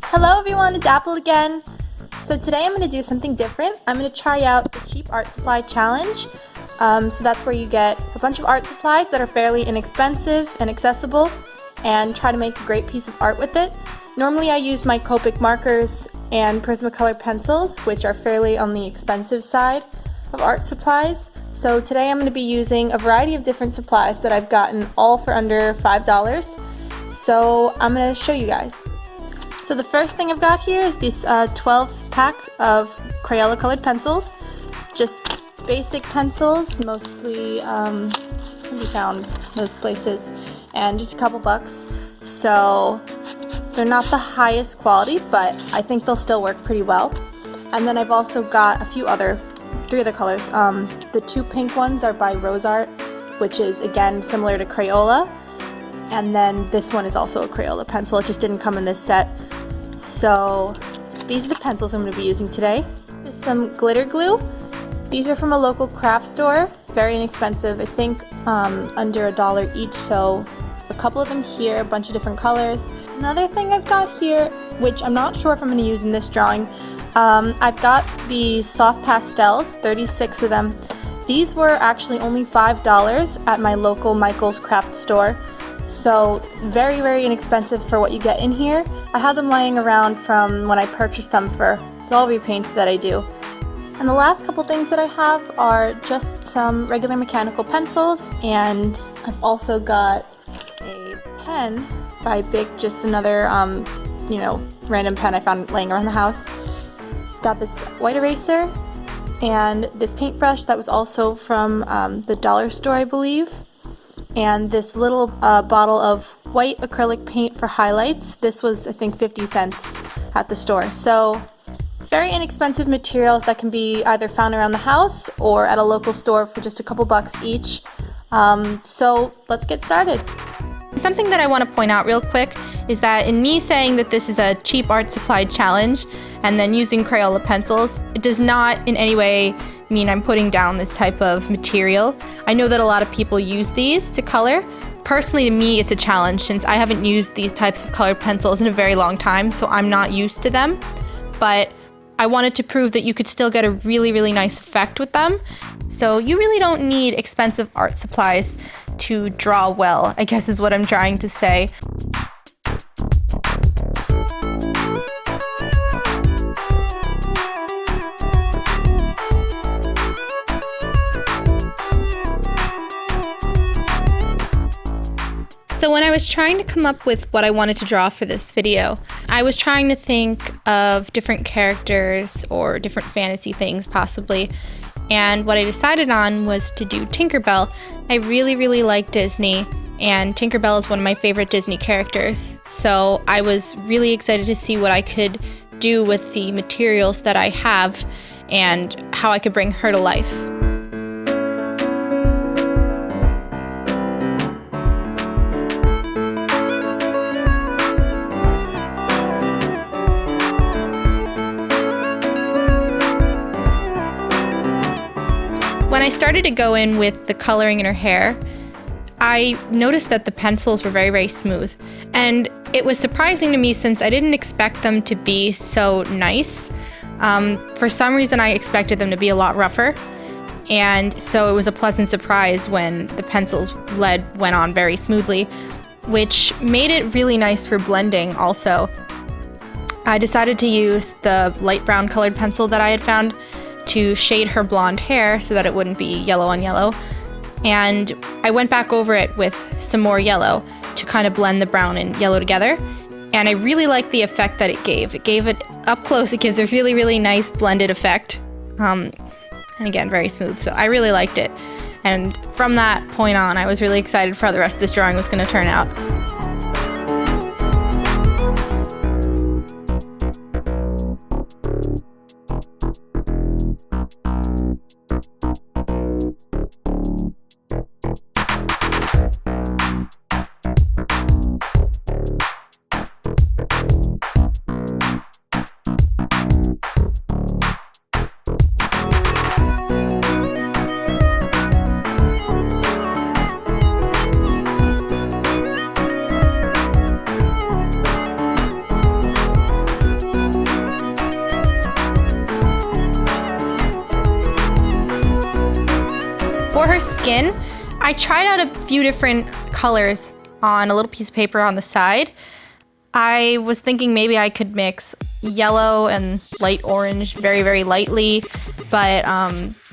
Hello everyone, it's Apple again. So today I'm going to do something different. I'm going to try out the cheap art supply challenge. So that's where you get a bunch of art supplies that are fairly inexpensive and accessible and try to make a great piece of art with it. Normally I use my Copic markers and Prismacolor pencils, which are fairly on the expensive side of art supplies. So today I'm going to be using a variety of different supplies that I've gotten all for under $5. So I'm going to show you guys. So the first thing I've got here is this 12 pack of Crayola colored pencils. Just basic pencils, mostly can be found most places, and just a couple bucks. So they're not the highest quality, but I think they'll still work pretty well. And then I've also got three other colors. The two pink ones are by Rose Art, which is again similar to Crayola. And then this one is also a Crayola pencil, it just didn't come in this set. So these are the pencils I'm going to be using today. There's some glitter glue. These are from a local craft store, very inexpensive, I think under $1 each, so a couple of them here, a bunch of different colors. Another thing I've got here, which I'm not sure if I'm going to use in this drawing, I've got these soft pastels, 36 of them. These were actually only $5 at my local Michael's craft store. So very, very inexpensive for what you get in here. I have them lying around from when I purchased them for all repaints that I do. And the last couple things that I have are just some regular mechanical pencils, and I've also got a pen by Bic, just another random pen I found laying around the house. Got this white eraser and this paintbrush that was also from the dollar store, I believe. And this little bottle of white acrylic paint for highlights. This was, I think, 50 cents at the store. So very inexpensive materials that can be either found around the house or at a local store for just a couple bucks each. So let's get started. Something that I want to point out real quick is that in me saying that this is a cheap art supply challenge and then using Crayola pencils, it does not in any way mean I'm putting down this type of material. I know that a lot of people use these to color. Personally, to me, it's a challenge since I haven't used these types of colored pencils in a very long time, so I'm not used to them. But I wanted to prove that you could still get a really, really nice effect with them. So you really don't need expensive art supplies to draw well, I guess is what I'm trying to say. So when I was trying to come up with what I wanted to draw for this video, I was trying to think of different characters or different fantasy things possibly. And what I decided on was to do Tinkerbell. I really, really like Disney, and Tinkerbell is one of my favorite Disney characters. So I was really excited to see what I could do with the materials that I have and how I could bring her to life. When I started to go in with the coloring in her hair, I noticed that the pencils were very, very smooth. And it was surprising to me since I didn't expect them to be so nice. For some reason, I expected them to be a lot rougher. And so it was a pleasant surprise when the pencils went on very smoothly, which made it really nice for blending also. I decided to use the light brown colored pencil that I had found to shade her blonde hair so that it wouldn't be yellow on yellow. And I went back over it with some more yellow to kind of blend the brown and yellow together. And I really liked the effect that it gave. It gave it up close, it gives a really, really nice blended effect. And again, very smooth. So I really liked it. And from that point on, I was really excited for how the rest of this drawing was going to turn out. skin, I tried out a few different colors on a little piece of paper on the side. I was thinking maybe I could mix yellow and light orange very, very lightly, but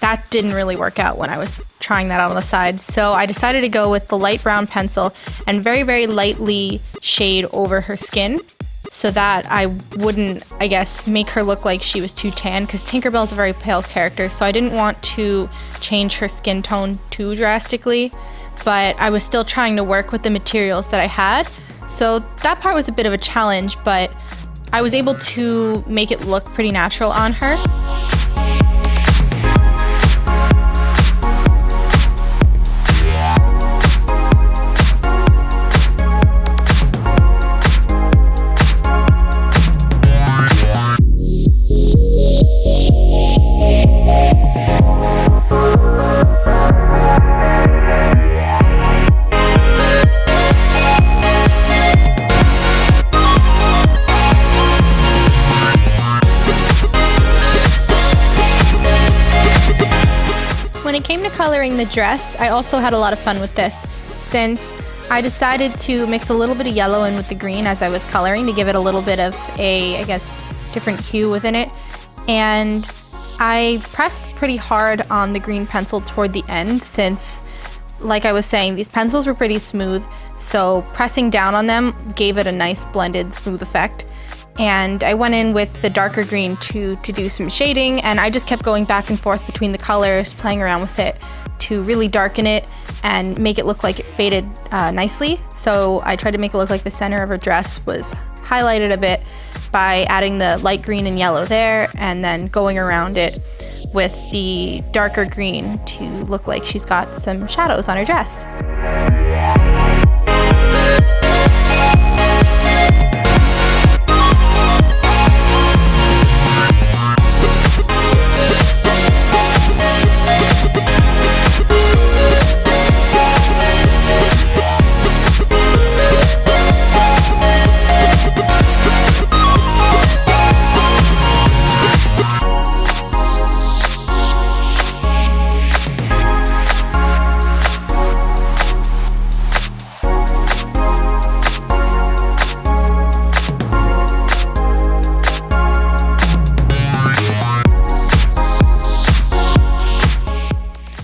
that didn't really work out when I was trying that out on the side. So I decided to go with the light brown pencil and very, very lightly shade over her skin so that I wouldn't, I guess, make her look like she was too tan, because Tinkerbell's a very pale character, so I didn't want to change her skin tone too drastically, but I was still trying to work with the materials that I had. So that part was a bit of a challenge, but I was able to make it look pretty natural on her. When it came to coloring the dress, I also had a lot of fun with this, since I decided to mix a little bit of yellow in with the green as I was coloring to give it a little bit of a, I guess, different hue within it. And I pressed pretty hard on the green pencil toward the end, since, like I was saying, these pencils were pretty smooth, so pressing down on them gave it a nice blended smooth effect. And I went in with the darker green to do some shading, and I just kept going back and forth between the colors, playing around with it to really darken it and make it look like it faded nicely. So I tried to make it look like the center of her dress was highlighted a bit by adding the light green and yellow there, and then going around it with the darker green to look like she's got some shadows on her dress.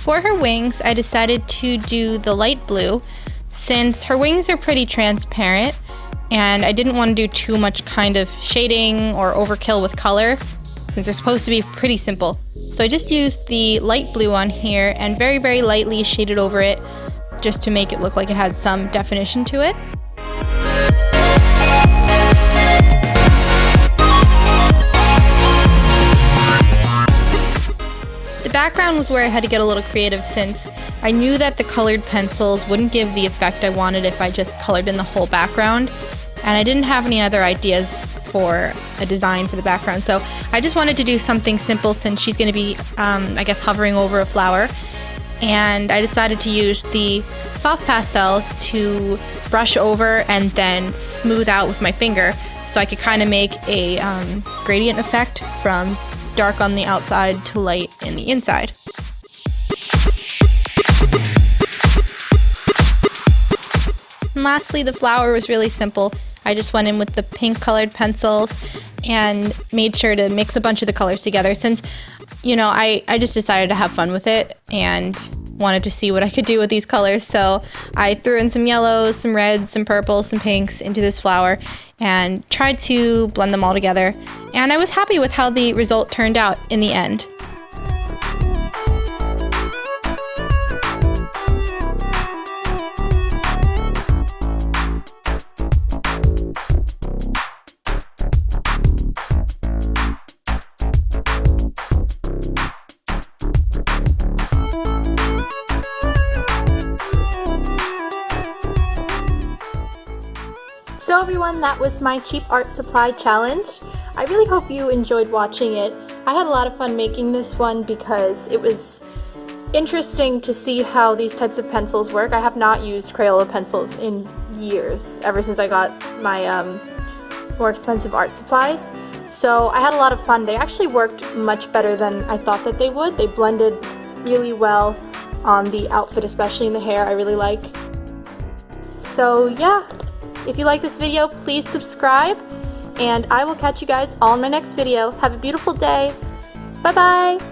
For her wings, I decided to do the light blue, since her wings are pretty transparent and I didn't want to do too much kind of shading or overkill with color, since they're supposed to be pretty simple. So I just used the light blue on here and very, very lightly shaded over it just to make it look like it had some definition to it. The background was where I had to get a little creative, since I knew that the colored pencils wouldn't give the effect I wanted if I just colored in the whole background, and I didn't have any other ideas for a design for the background, so I just wanted to do something simple since she's going to be, I guess, hovering over a flower, and I decided to use the soft pastels to brush over and then smooth out with my finger so I could kind of make a gradient effect from dark on the outside to light in the inside. And lastly, the flower was really simple. I just went in with the pink colored pencils and made sure to mix a bunch of the colors together, since, you know, I just decided to have fun with it and wanted to see what I could do with these colors. So I threw in some yellows, some reds, some purples, some pinks into this flower and tried to blend them all together. And I was happy with how the result turned out in the end. So everyone, that was my cheap art supply challenge. I really hope you enjoyed watching it. I had a lot of fun making this one because it was interesting to see how these types of pencils work. I have not used Crayola pencils in years, ever since I got my more expensive art supplies. So I had a lot of fun. They actually worked much better than I thought that they would. They blended really well on the outfit, especially in the hair, I really like. So yeah, if you like this video, please subscribe, and I will catch you guys all in my next video. Have a beautiful day. Bye bye!